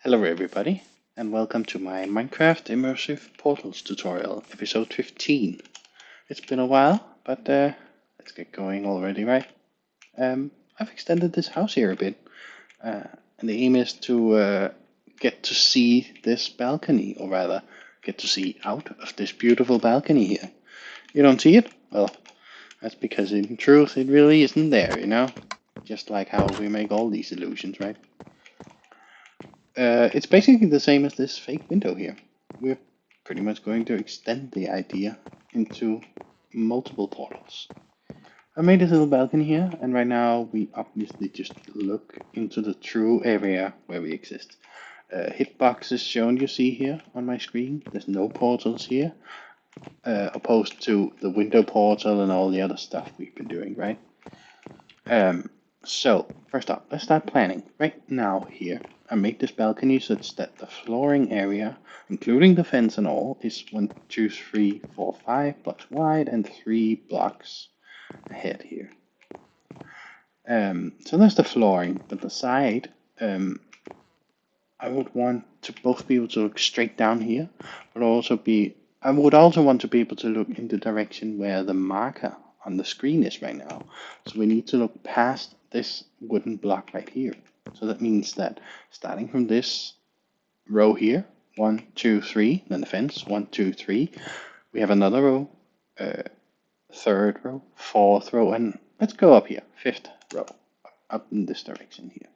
Hello everybody, and welcome to my Minecraft Immersive Portals tutorial, episode 15. It's been a while, but let's get going already, right? I've extended this house here a bit, and the aim is to get to see this balcony, or rather, get to see out of this beautiful balcony here. You don't see it? Well, that's because in truth it really isn't there, you know? Just like how we make all these illusions, right? It's basically the same as this fake window here. We're pretty much going to extend the idea into multiple portals. I made this little balcony here, and right now we obviously just look into the true area where we exist. Hitbox is shown, you see here on my screen. There's no portals here, opposed to the window portal and all the other stuff we've been doing, right? So, first up, let's start planning. Right now here, I made this balcony such that the flooring area, including the fence and all, is 1, 2, 3, 4, 5 blocks wide and 3 blocks ahead here. So that's the flooring, but the side, I would want to both be able to look straight down here, but I would also want to be able to look in the direction where the marker on the screen is right now. So we need to look past this wooden block right here. So that means that starting from this row here, 1, 2, 3, then the fence, 1, 2, 3, we have another row, third row, fourth row, and let's go up here, fifth row, up in this direction here.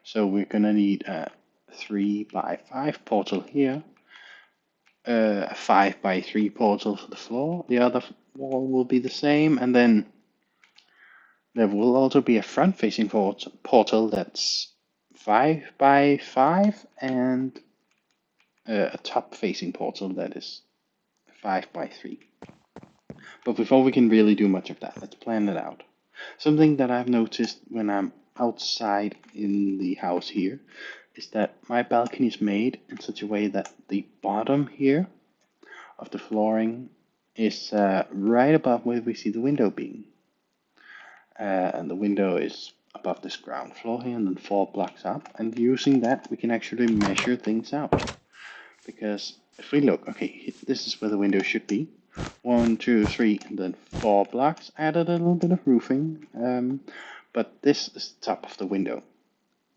So we're gonna need a 3 by 5 portal here, a 5 by 3 portal for the floor. The other wall will be the same, and then there will also be a front-facing portal that's 5 by 5 and a top-facing portal that is 5 by 3. But before we can really do much of that, let's plan it out. Something that I've noticed when I'm outside in the house here is that my balcony is made in such a way that the bottom here of the flooring is right above where we see the window being. And the window is above this ground floor here and then 4 blocks up. And using that, we can actually measure things out. Because if we look, okay, this is where the window should be. 1, 2, 3, and then 4 blocks. Added a little bit of roofing. But this is the top of the window.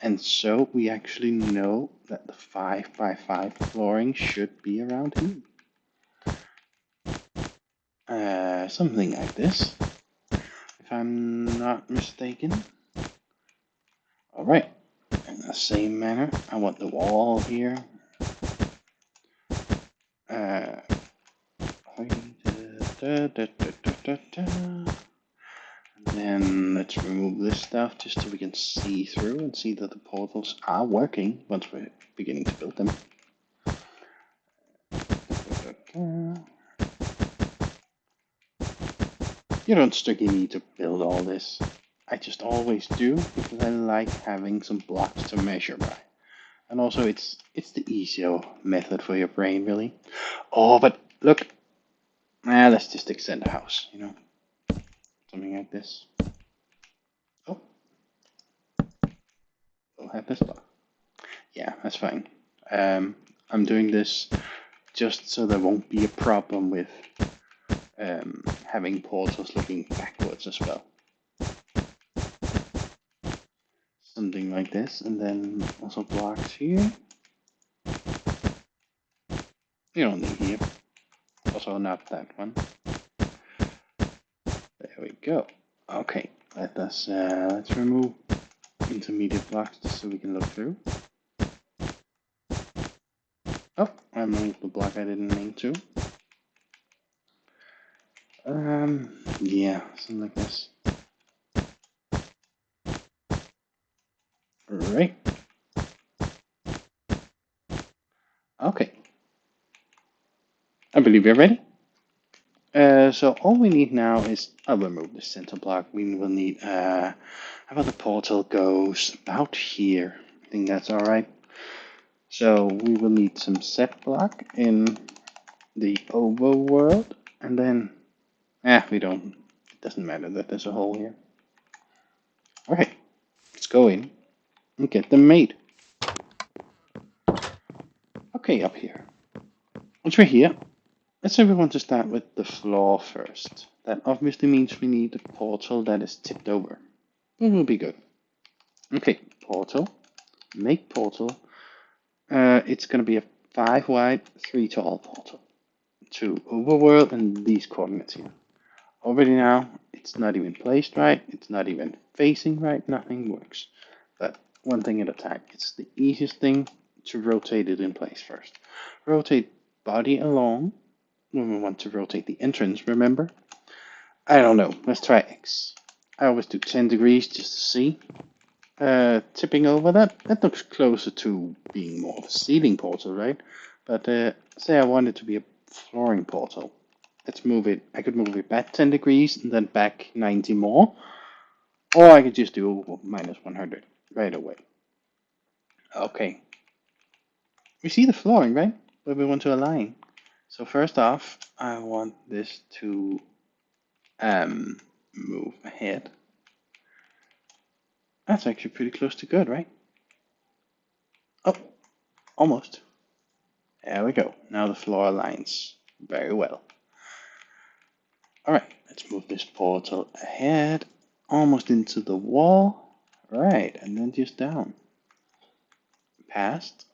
And so we actually know that the 5 by 5 flooring should be around here. Something like this, if I'm not mistaken. Alright, in the same manner, I want the wall here. And then let's remove this stuff just so we can see through and see that the portals are working once we're beginning to build them. You don't strictly need to build all this. I just always do because I like having some blocks to measure by. And also it's the easier method for your brain, really. Oh, but look. Let's just extend the house, you know. Something like this. Oh. We'll have this block. Yeah, that's fine. I'm doing this just so there won't be a problem with having portals looking backwards as well. Something like this, and then also blocks here. You don't need here. Also not that one. There we go. Okay, let's remove intermediate blocks just so we can look through. Oh, I removed the block I didn't mean to. Yeah, something like this. Right. Okay. I believe we're ready. So all we need now is, I'll remove the center block. We will need, how about the portal goes about here? I think that's alright. So we will need some set block in the overworld, and then, it doesn't matter that there's a hole here. Okay, let's go in and get them made. Okay, up here. Once we're here, let's say we want to start with the floor first. That obviously means we need a portal that is tipped over. It will be good. Okay, portal. Make portal. It's going to be a 5 wide, 3 tall portal to overworld and these coordinates here. Already now, it's not even placed right, it's not even facing right, nothing works. But one thing at a time. It's the easiest thing to rotate it in place first. Rotate body along when we want to rotate the entrance, remember? I don't know, let's try X. I always do 10 degrees just to see. Tipping over that looks closer to being more of a ceiling portal, right? But say I want it to be a flooring portal. Let's move it. I could move it back 10 degrees and then back 90 more. Or I could just do minus 100 right away. Okay. We see the flooring, right? Where we want to align. So first off, I want this to move ahead. That's actually pretty close to good, right? Oh, almost. There we go. Now the floor aligns very well. Alright, let's move this portal ahead, almost into the wall. Right, and then just down. Past,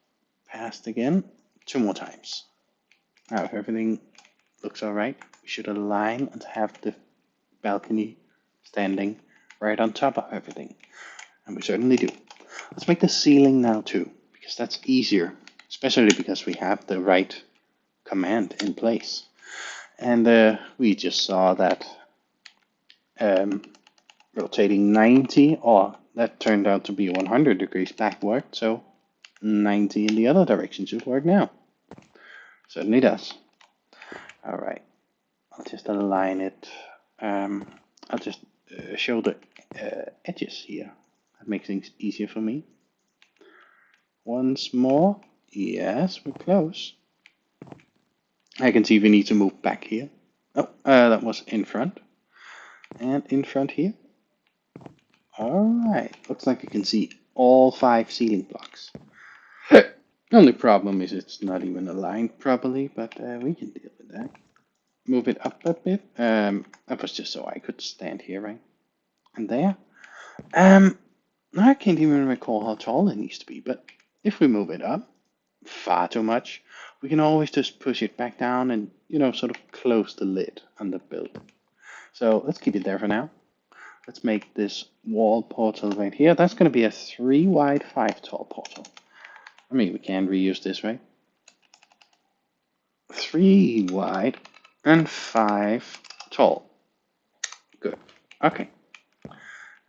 past again, 2 more times. Now if everything looks alright, we should align and have the balcony standing right on top of everything. And we certainly do. Let's make the ceiling now too, because that's easier, especially because we have the right command in place. And we just saw that rotating 90, or that turned out to be 100 degrees backward, so 90 in the other direction should work now. Certainly does. Alright, I'll just align it. I'll just show the edges here. That makes things easier for me. Once more. Yes, we're close. I can see we need to move back here. Oh, that was in front. And in front here. Alright, looks like you can see all 5 ceiling blocks. The only problem is it's not even aligned properly, but we can deal with that. Move it up a bit. That was just so I could stand here, right? And there. I can't even recall how tall it needs to be, but if we move it up far too much, we can always just push it back down and, sort of close the lid on the build. So let's keep it there for now. Let's make this wall portal right here. That's going to be a 3 wide, 5 tall portal. I mean, we can reuse this, right? 3 wide and 5 tall. Good. Okay.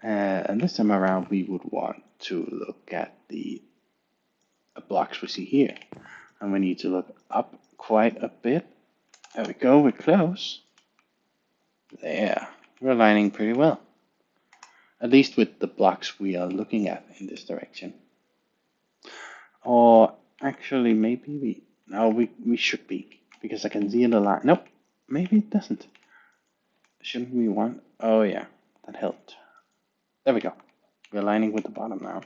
And this time around, we would want to look at the blocks we see here. And we need to look up quite a bit. There we go, we're close. There, we're aligning pretty well. At least with the blocks we are looking at in this direction. Or actually, maybe we should be. Because I can see the line. Nope, maybe it doesn't. Shouldn't we want? Oh yeah, that helped. There we go. We're aligning with the bottom now.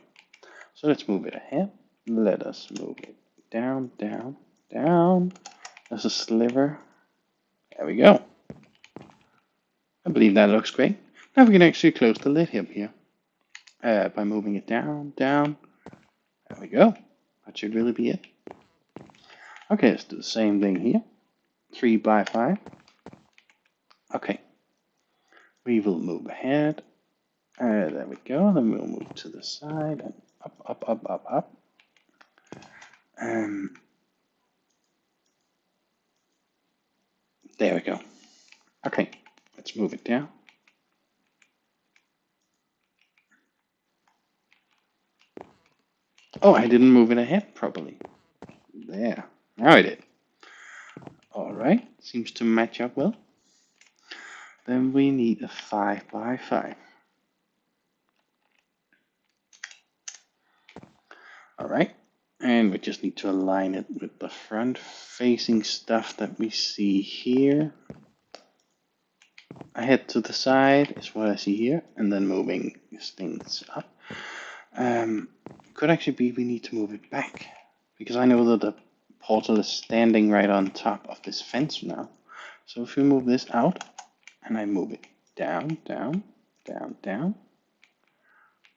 So let's move it ahead. Let us move it down, down, down. There's a sliver. There we go. I believe that looks great. Now we can actually close the lid up here by moving it down, down. There we go. That should really be it. Okay, let's do the same thing here. 3 by 5. Okay. We will move ahead. There we go. Then we'll move to the side and up, up, up, up, up. There we go. Okay, let's move it down. Oh, I didn't move it ahead properly. There, now I did. Alright, seems to match up well. Then we need a 5 by 5. Alright, and we just need to align it with the front facing stuff that we see here. Ahead to the side is what I see here, and then moving these things up. Could actually be we need to move it back, because I know that the portal is standing right on top of this fence now. So if we move this out, and I move it down, down, down, down,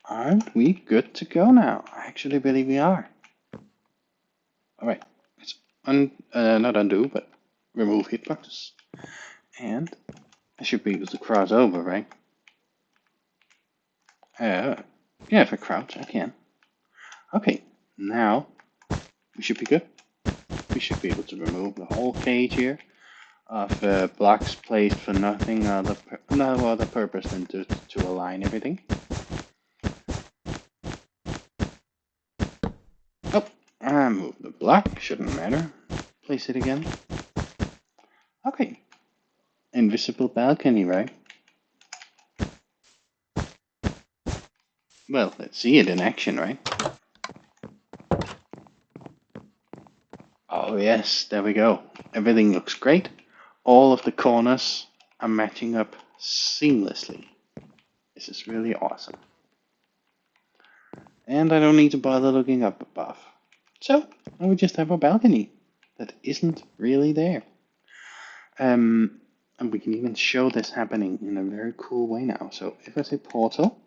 aren't we good to go now? I actually believe we are. Alright, let's not undo, but remove hitboxes. And I should be able to cross over, right? Yeah, if I crouch, I can. Okay, now we should be good. We should be able to remove the whole cage here of blocks placed for no other purpose than to align everything. Oh, I moved the block, shouldn't matter. Place it again. Okay, invisible balcony, right? Well, let's see it in action, right? Oh yes, there we go. Everything looks great. All of the corners are matching up seamlessly. This is really awesome. And I don't need to bother looking up above. So, I would just have a balcony that isn't really there. And we can even show this happening in a very cool way now. So if I say portal,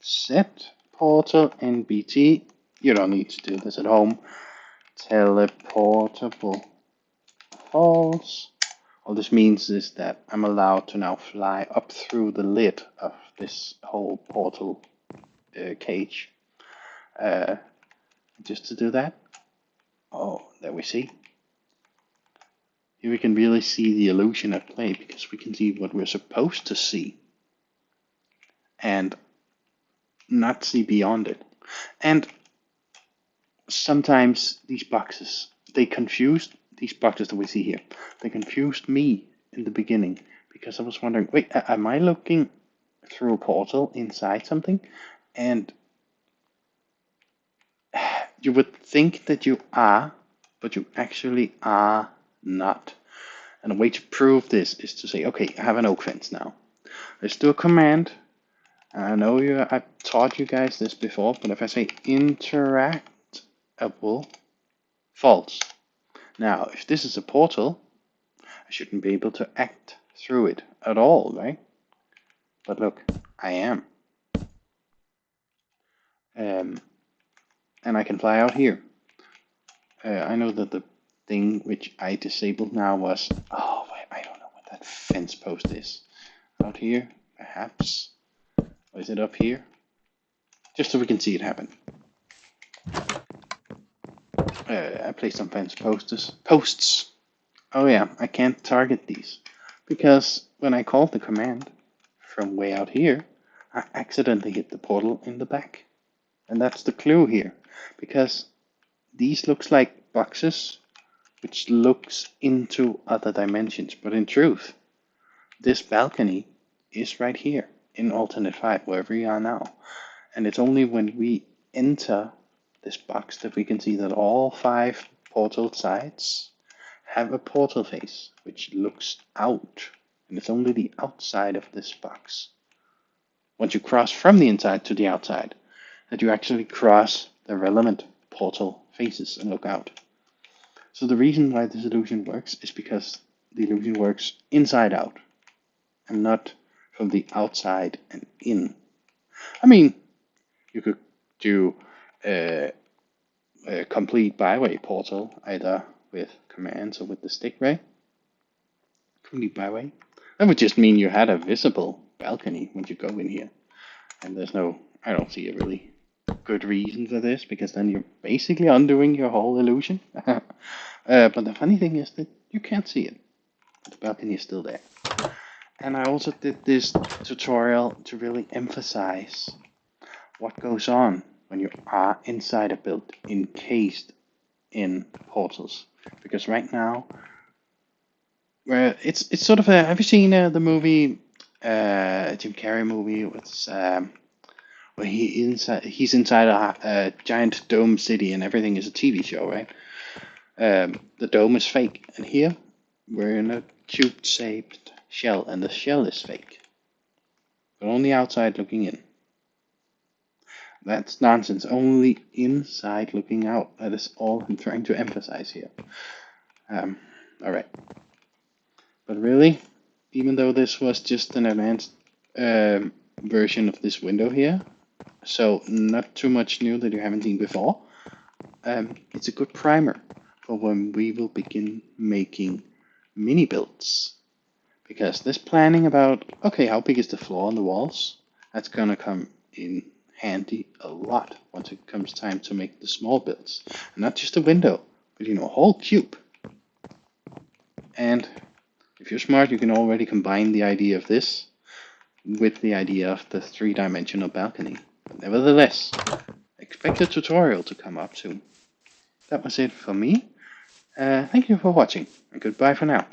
set portal NBT, you don't need to do this at home. Teleportable false. All this means is that I'm allowed to now fly up through the lid of this whole portal cage. Just to do that. Oh, there we see. Here we can really see the illusion at play because we can see what we're supposed to see and not see beyond it. And sometimes these boxes, these boxes that we see here, they confused me in the beginning because I was wondering, wait, am I looking through a portal inside something? And you would think that you are, but you actually are not. And a way to prove this is to say, okay, I have an oak fence now. Let's do a command. I know I've taught you guys this before, but if I say interactable false. Now, if this is a portal, I shouldn't be able to act through it at all, right? But look, I am. And I can fly out here. I know that the thing which I disabled now was, oh, wait, I don't know what that fence post is. Out here, perhaps. Or is it up here? Just so we can see it happen. I placed some fence posts. Oh yeah, I can't target these. Because when I called the command from way out here, I accidentally hit the portal in the back. And that's the clue here. Because these looks like boxes which looks into other dimensions. But in truth, this balcony is right here in alternate 5, wherever we are now. And it's only when we enter this box that we can see that all 5 portal sides have a portal face which looks out. And it's only the outside of this box. Once you cross from the inside to the outside, that you actually cross the relevant portal faces and look out. So the reason why this illusion works is because the illusion works inside out and not from the outside and in. I mean, you could do a complete byway portal either with commands or with the stick, right? Complete byway. That would just mean you had a visible balcony when you go in here. And I don't see a really good reason for this, because then you're basically undoing your whole illusion. But the funny thing is that you can't see it. The balcony is still there. And I also did this tutorial to really emphasize what goes on when you are inside a build, encased in portals. Because right now, it's sort of a. Have you seen the movie, Jim Carrey movie with where he's inside a giant dome city and everything is a TV show, right? The dome is fake, and here we're in a cube-shaped shell, and the shell is fake. But on the outside looking in. That's nonsense. Only inside looking out. That is all I'm trying to emphasize here. Alright. But really, even though this was just an advanced version of this window here, so not too much new that you haven't seen before, it's a good primer for when we will begin making mini builds. Because this planning about, okay, how big is the floor and the walls, that's gonna come in handy a lot once it comes time to make the small builds. And not just a window, but a whole cube. And if you're smart, you can already combine the idea of this with the idea of the three-dimensional balcony. But nevertheless, expect a tutorial to come up soon. That was it for me. Thank you for watching, and goodbye for now.